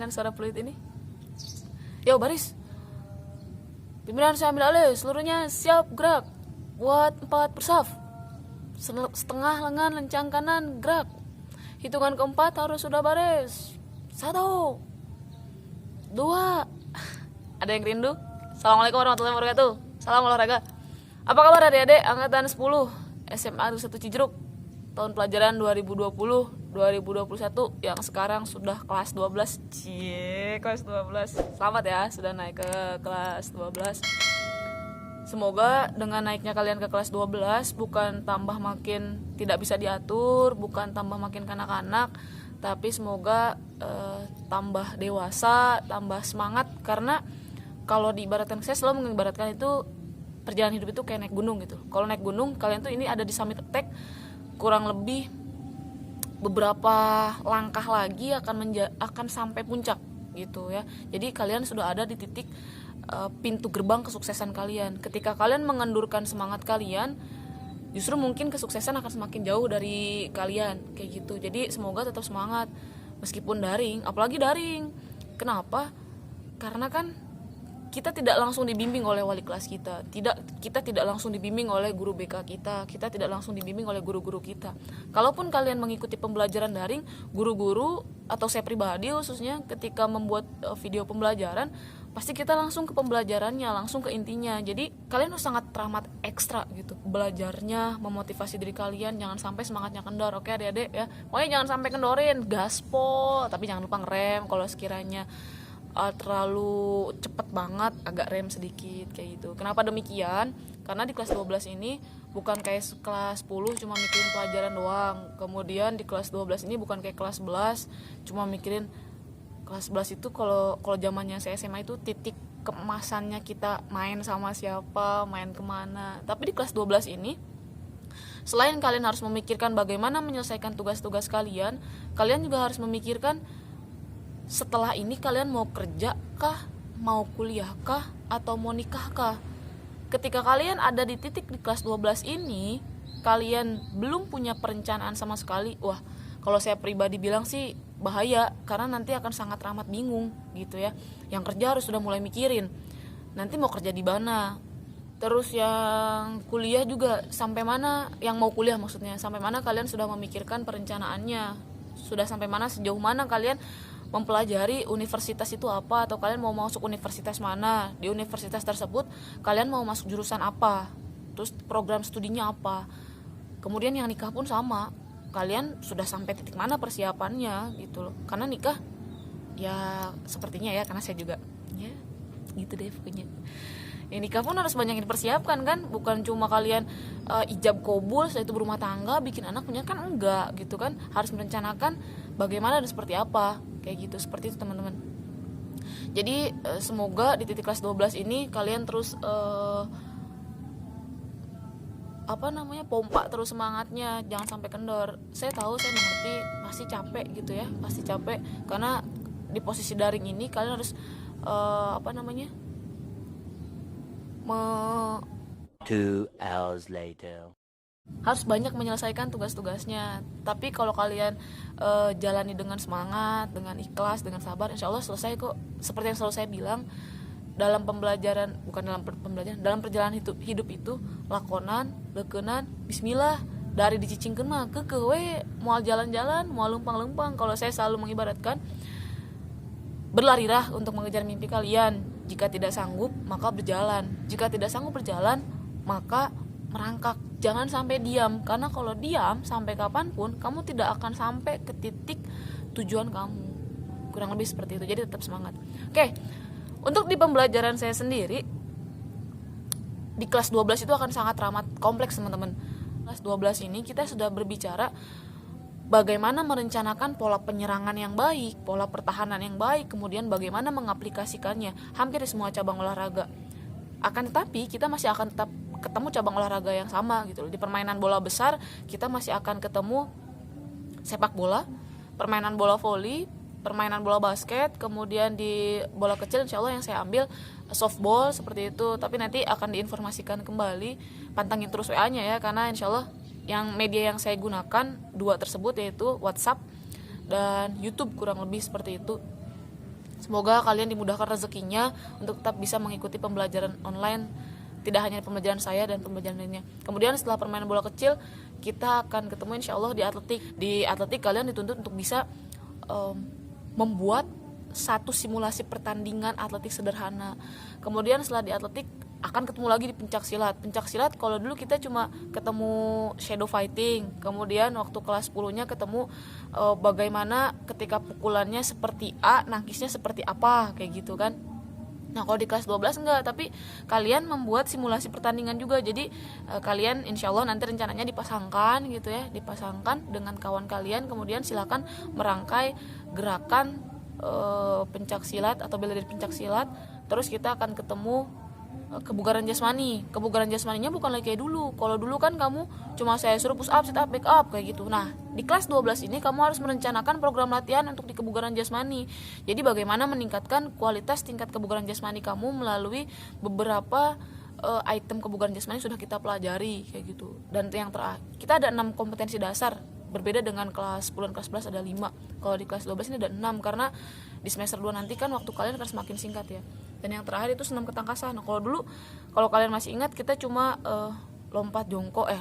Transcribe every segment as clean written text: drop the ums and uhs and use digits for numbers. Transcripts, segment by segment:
dengan suara peluit ini? Yo baris, pimpinan saya ambil alih, seluruhnya siap gerak. Buat 4 bersaf, setengah lengan lencang kanan gerak. Hitungan keempat harus sudah baris. 1, 2. Ada yang rindu? Assalamualaikum warahmatullahi wabarakatuh. Salam olahraga. Apa kabar adik-adik angkatan 10 SMA 1 Cijeruk tahun pelajaran 2020-2021 yang sekarang sudah kelas 12. Kelas 12. Selamat ya sudah naik ke kelas 12. Semoga dengan naiknya kalian ke kelas 12 bukan tambah makin tidak bisa diatur, bukan tambah makin kanak-kanak, tapi semoga tambah dewasa, tambah semangat. Karena kalau diibaratkan, saya selalu mengibaratkan itu perjalanan hidup itu kayak naik gunung gitu. Kalau naik gunung, kalian tuh ini ada di summit attack, kurang lebih beberapa langkah lagi akan sampai puncak gitu ya. Jadi kalian sudah ada di titik pintu gerbang kesuksesan kalian. Ketika kalian mengendurkan semangat kalian, justru mungkin kesuksesan akan semakin jauh dari kalian kayak gitu. Jadi semoga tetap semangat meskipun daring, apalagi daring. Kenapa? Karena kan kita tidak langsung dibimbing oleh wali kelas kita, kita tidak langsung dibimbing oleh guru BK kita tidak langsung dibimbing oleh guru-guru kita. Kalaupun kalian mengikuti pembelajaran daring, guru-guru atau saya pribadi khususnya ketika membuat video pembelajaran, pasti kita langsung ke pembelajarannya, langsung ke intinya. Jadi kalian harus sangat teramat ekstra gitu belajarnya, memotivasi diri kalian, jangan sampai semangatnya kendor. Oke adik-adik ya, pokoknya jangan sampai kendorin, gaspol, tapi jangan lupa ngerem kalau sekiranya terlalu cepet banget, agak rem sedikit kayak gitu. Kenapa demikian? Karena di kelas 12 ini bukan kayak kelas 10 cuma mikirin pelajaran doang. Kemudian di kelas 12 ini bukan kayak kelas 11 cuma mikirin. Kelas 11 itu kalau zamannya saya SMA itu titik keemasannya kita main sama siapa, main kemana. Tapi di kelas 12 ini, selain kalian harus memikirkan bagaimana menyelesaikan tugas-tugas kalian juga harus memikirkan setelah ini kalian mau kerja kah, mau kuliah kah, atau mau nikah kah. Ketika kalian ada di titik di kelas 12 ini, kalian belum punya perencanaan sama sekali, wah kalau saya pribadi bilang sih bahaya, karena nanti akan sangat amat bingung gitu ya. Yang kerja harus sudah mulai mikirin nanti mau kerja di mana. Terus yang kuliah juga sampai mana, yang mau kuliah maksudnya sampai mana kalian sudah memikirkan perencanaannya, sudah sampai mana, sejauh mana kalian mempelajari universitas itu apa, atau kalian mau masuk universitas mana, di universitas tersebut kalian mau masuk jurusan apa, terus program studinya apa. Kemudian yang nikah pun sama, kalian sudah sampai titik mana persiapannya gitu loh. Karena nikah ya sepertinya ya, karena saya juga ya gitu deh pokoknya. Yang nikah pun harus banyak yang dipersiapkan kan, bukan cuma kalian ijab kabul setelah itu berumah tangga bikin anak punya, kan enggak gitu kan. Harus merencanakan bagaimana dan seperti apa kayak gitu, seperti itu teman-teman. Jadi semoga di titik kelas 12 ini kalian terus pompa terus semangatnya, jangan sampai kendor. Saya tahu, saya mengerti, pasti capek gitu ya, pasti capek karena di posisi daring ini kalian harus 2 hours later. Harus banyak menyelesaikan tugas-tugasnya. Tapi kalau kalian jalani dengan semangat, dengan ikhlas, dengan sabar, insya Allah selesai kok. Seperti yang selalu saya bilang, dalam perjalanan hidup itu lakonan, lekenan, bismillah, dari dicicingkeun mah keukeuh we, moal jalan-jalan, moal lempang-lempang. Kalau saya selalu mengibaratkan, berlarilah untuk mengejar mimpi kalian. Jika tidak sanggup, maka berjalan. Jika tidak sanggup berjalan, maka merangkak. Jangan sampai diam, karena kalau diam sampai kapanpun kamu tidak akan sampai ke titik tujuan kamu. Kurang lebih seperti itu. Jadi tetap semangat. Oke. Untuk di pembelajaran saya sendiri, di kelas 12 itu akan sangat ramah kompleks teman-teman. Kelas 12 ini kita sudah berbicara bagaimana merencanakan pola penyerangan yang baik, pola pertahanan yang baik, kemudian bagaimana mengaplikasikannya hampir di semua cabang olahraga. Akan tetapi kita masih akan tetap ketemu cabang olahraga yang sama gitu loh. Di permainan bola besar kita masih akan ketemu sepak bola, permainan bola voli, permainan bola basket, kemudian di bola kecil insya Allah yang saya ambil softball seperti itu. Tapi nanti akan diinformasikan kembali, pantangin terus WA-nya ya, karena insya Allah yang media yang saya gunakan 2 tersebut yaitu WhatsApp dan YouTube, kurang lebih seperti itu. Semoga kalian dimudahkan rezekinya untuk tetap bisa mengikuti pembelajaran online, tidak hanya pembelajaran saya dan pembelajaran lainnya. Kemudian setelah permainan bola kecil, kita akan ketemu insya Allah di atletik. Di atletik kalian dituntut untuk bisa membuat satu simulasi pertandingan atletik sederhana. Kemudian setelah di atletik akan ketemu lagi di pencak silat. Pencak silat kalau dulu kita cuma ketemu shadow fighting. Kemudian waktu kelas 10-nya ketemu bagaimana ketika pukulannya seperti A, nangkisnya seperti apa, kayak gitu kan. Nah kalau di kelas 12 enggak, tapi kalian membuat simulasi pertandingan juga. Jadi kalian insya Allah nanti rencananya dipasangkan gitu ya, dipasangkan dengan kawan kalian, kemudian silakan merangkai gerakan pencak silat atau bela diri pencak silat. Terus kita akan ketemu kebugaran jasmani. Kebugaran jasmaninya bukan lagi kayak dulu. Kalau dulu kan kamu cuma saya suruh push up, sit up, back up kayak gitu. Nah, di kelas 12 ini kamu harus merencanakan program latihan untuk di kebugaran jasmani. Jadi bagaimana meningkatkan kualitas tingkat kebugaran jasmani kamu melalui beberapa item kebugaran jasmani sudah kita pelajari kayak gitu. Dan yang terakhir, kita ada 6 kompetensi dasar. Berbeda dengan kelas 10 dan kelas 11 ada 5. Kalau di kelas 12 ini ada 6 karena di semester 2 nanti kan waktu kalian akan semakin singkat ya. Dan yang terakhir itu senam ketangkasan. Nah, kalau kalian masih ingat, kita cuma lompat jongkok ya.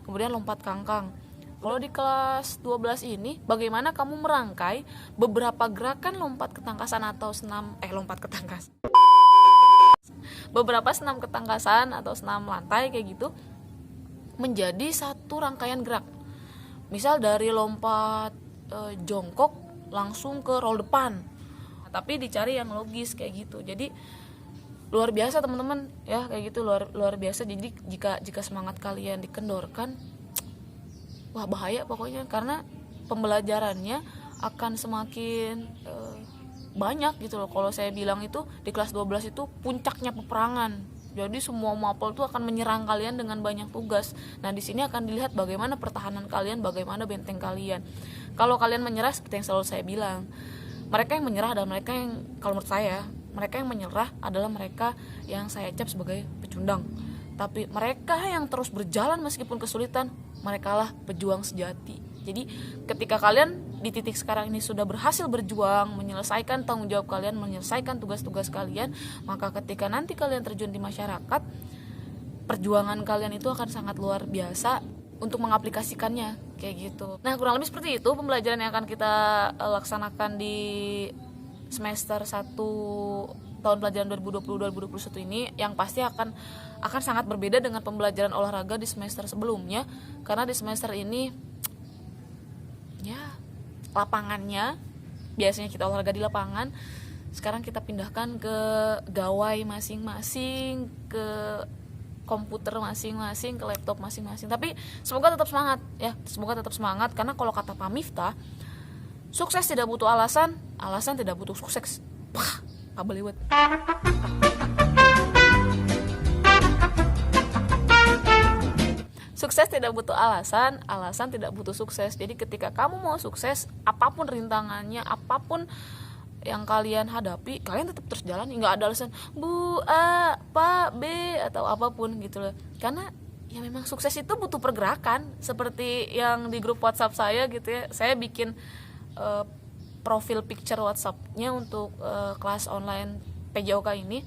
Kemudian lompat kangkang. Kalau di kelas 12 ini bagaimana kamu merangkai beberapa gerakan lompat ketangkasan atau beberapa senam ketangkasan atau senam lantai kayak gitu menjadi satu rangkaian gerak. Misal dari lompat jongkok langsung ke roll depan. Nah, tapi dicari yang logis kayak gitu. Jadi luar biasa teman-teman ya, kayak gitu luar biasa. Jadi jika semangat kalian dikendorkan, wah bahaya pokoknya, karena pembelajarannya akan semakin banyak gitu loh. Kalau saya bilang itu di kelas 12 itu puncaknya peperangan. Jadi semua mapel tuh akan menyerang kalian dengan banyak tugas. Nah, di sini akan dilihat bagaimana pertahanan kalian, bagaimana benteng kalian. Kalau kalian menyerah, seperti yang selalu saya bilang, mereka yang menyerah adalah mereka yang, kalau menurut saya, mereka yang menyerah adalah mereka yang saya cap sebagai pecundang. Tapi mereka yang terus berjalan meskipun kesulitan, merekalah pejuang sejati. Jadi ketika kalian di titik sekarang ini sudah berhasil berjuang, menyelesaikan tanggung jawab kalian, menyelesaikan tugas-tugas kalian, maka ketika nanti kalian terjun di masyarakat, perjuangan kalian itu akan sangat luar biasa untuk mengaplikasikannya kayak gitu. Nah, kurang lebih seperti itu pembelajaran yang akan kita laksanakan di semester 1 tahun pelajaran 2020-2021 ini, yang pasti akan sangat berbeda dengan pembelajaran olahraga di semester sebelumnya, karena di semester ini ya lapangannya biasanya kita olahraga di lapangan, sekarang kita pindahkan ke gawai masing-masing, ke komputer masing-masing, ke laptop masing-masing. Tapi semoga tetap semangat ya, semoga tetap semangat, karena kalau kata Pak Miftah, sukses tidak butuh alasan, alasan tidak butuh sukses. Wah, kabeliwet. Sukses tidak butuh alasan, alasan tidak butuh sukses. Jadi ketika kamu mau sukses, apapun rintangannya, apapun yang kalian hadapi, kalian tetap terus jalan, nggak ada alasan Bu A, Pak B atau apapun gitu loh. Karena ya memang sukses itu butuh pergerakan. Seperti yang di grup WhatsApp saya gitu ya, saya bikin profil picture WhatsApp-nya untuk kelas online PJOK ini.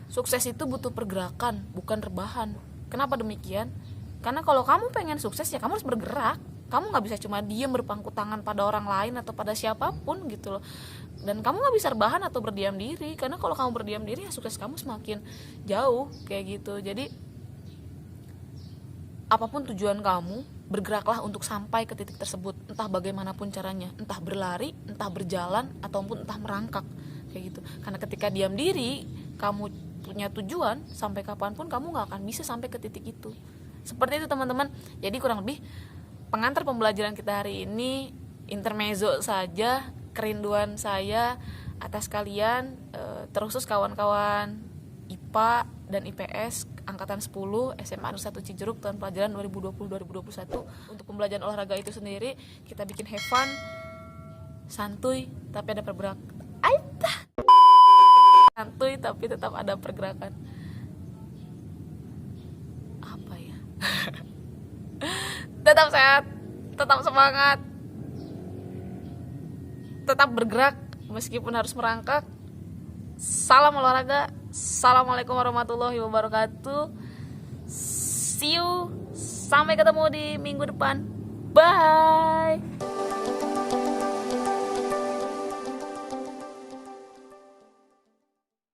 Sukses itu butuh pergerakan, bukan rebahan. Kenapa demikian? Karena kalau kamu pengen sukses ya kamu harus bergerak. Kamu gak bisa cuma diem berpangku tangan pada orang lain atau pada siapapun gitu loh. Dan kamu gak bisa rebahan atau berdiam diri. Karena kalau kamu berdiam diri ya sukses kamu semakin jauh kayak gitu. Jadi apapun tujuan kamu, bergeraklah untuk sampai ke titik tersebut. Entah bagaimanapun caranya, entah berlari, entah berjalan, ataupun entah merangkak kayak gitu. Karena ketika diam diri, kamu punya tujuan, sampai kapanpun kamu gak akan bisa sampai ke titik itu. Seperti itu teman-teman. Jadi kurang lebih pengantar pembelajaran kita hari ini intermezzo saja, kerinduan saya atas kalian, terkhusus kawan-kawan IPA dan IPS angkatan 10 SMA Negeri 1 Cijeruk tahun pelajaran 2020-2021. Untuk pembelajaran olahraga itu sendiri kita bikin have fun, santuy tapi ada pergerakan. Santuy tapi tetap ada pergerakan. Apa ya? Tetap sehat, tetap semangat, tetap bergerak meskipun harus merangkak. Salam olahraga. Assalamualaikum warahmatullahi wabarakatuh. See you. Sampai ketemu di minggu depan. Bye.